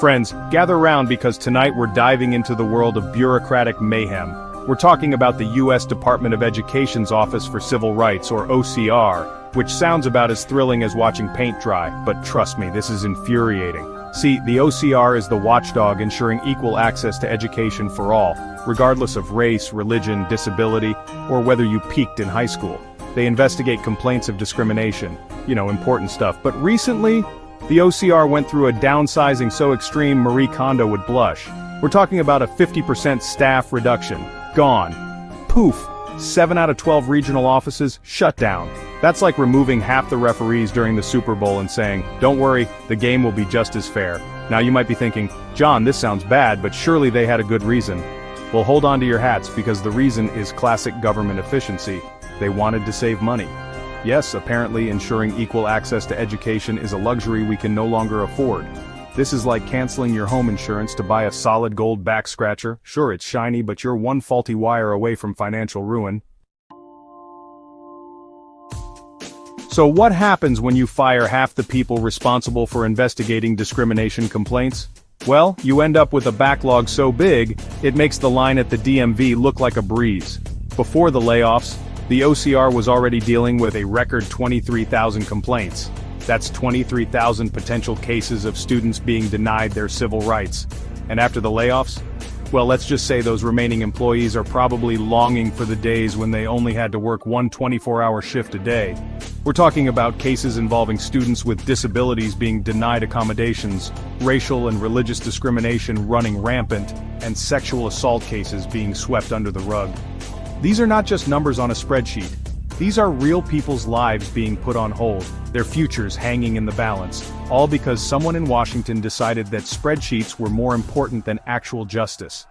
Friends, gather round because tonight we're diving into the world of bureaucratic mayhem. We're talking about the U.S. Department of Education's Office for Civil Rights, or OCR, which sounds about as thrilling as watching paint dry, but trust me, this is infuriating. See, the OCR is the watchdog ensuring equal access to education for all, regardless of race, religion, disability, or whether you peaked in high school. They investigate complaints of discrimination, important stuff. But recently, the OCR went through a downsizing so extreme Marie Kondo would blush. We're talking about a 50% staff reduction. Gone. Poof. 7 out of 12 regional offices shut down. That's like removing half the referees during the Super Bowl and saying, don't worry, the game will be just as fair. Now you might be thinking, John, this sounds bad, but surely they had a good reason. Well, hold on to your hats because the reason is classic government efficiency. They wanted to save money. Yes, apparently ensuring equal access to education is a luxury we can no longer afford. This is like canceling your home insurance to buy a solid gold back scratcher. Sure, it's shiny, but you're one faulty wire away from financial ruin. So what happens when you fire half the people responsible for investigating discrimination complaints? Well, you end up with a backlog so big, it makes the line at the DMV look like a breeze. Before the layoffs, the OCR was already dealing with a record 23,000 complaints. That's 23,000 potential cases of students being denied their civil rights. And after the layoffs? Well, let's just say those remaining employees are probably longing for the days when they only had to work one 24-hour shift a day. We're talking about cases involving students with disabilities being denied accommodations, racial and religious discrimination running rampant, and sexual assault cases being swept under the rug. These are not just numbers on a spreadsheet. These are real people's lives being put on hold, their futures hanging in the balance, all because someone in Washington decided that spreadsheets were more important than actual justice.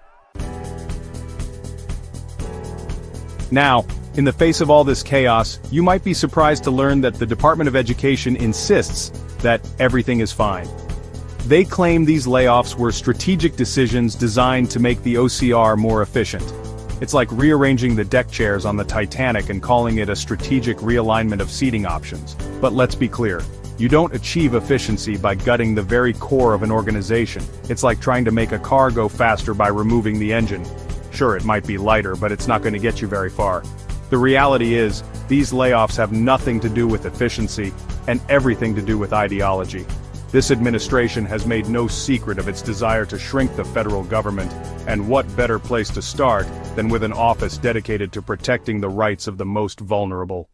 Now, in the face of all this chaos, you might be surprised to learn that the Department of Education insists that everything is fine. They claim these layoffs were strategic decisions designed to make the OCR more efficient. It's like rearranging the deck chairs on the Titanic and calling it a strategic realignment of seating options. But let's be clear, you don't achieve efficiency by gutting the very core of an organization. It's like trying to make a car go faster by removing the engine. Sure, it might be lighter, but it's not going to get you very far. The reality is, these layoffs have nothing to do with efficiency, and everything to do with ideology. This administration has made no secret of its desire to shrink the federal government, and what better place to start than with an office dedicated to protecting the rights of the most vulnerable.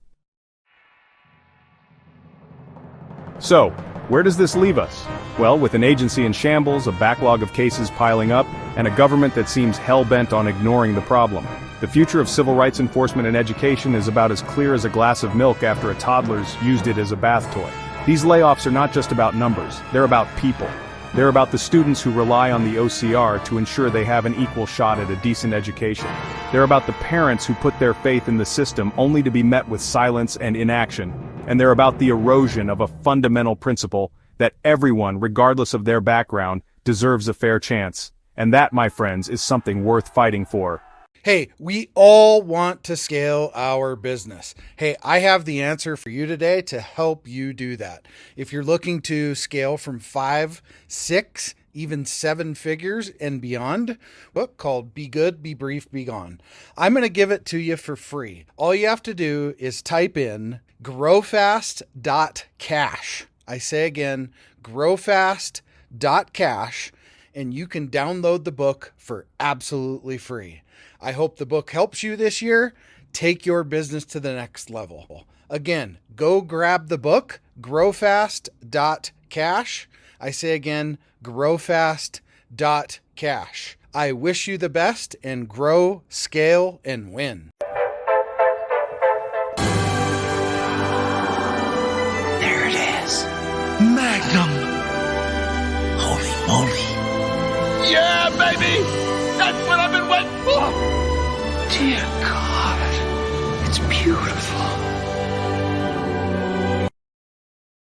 So, where does this leave us? Well, with an agency in shambles, a backlog of cases piling up, and a government that seems hell-bent on ignoring the problem, the future of civil rights enforcement and education is about as clear as a glass of milk after a toddler's used it as a bath toy. These layoffs are not just about numbers, they're about people. They're about the students who rely on the OCR to ensure they have an equal shot at a decent education. They're about the parents who put their faith in the system only to be met with silence and inaction. And they're about the erosion of a fundamental principle that everyone, regardless of their background, deserves a fair chance. And that, my friends, is something worth fighting for. Hey, we all want to scale our business. Hey, I have the answer for you today to help you do that. If you're looking to scale from 5, 6, even 7 figures and beyond, book called Be Good, Be Brief, Be Gone. I'm going to give it to you for free. All you have to do is type in growfast.cash. I say again, growfast.cash, and you can download the book for absolutely free. I hope the book helps you this year. Take your business to the next level. Again, go grab the book, growfast.cash. I say again, growfast.cash. I wish you the best and grow, scale, and win. There it is. Magnum. Holy moly. Yeah, baby! That's what I've been waiting for! Dear God, it's beautiful.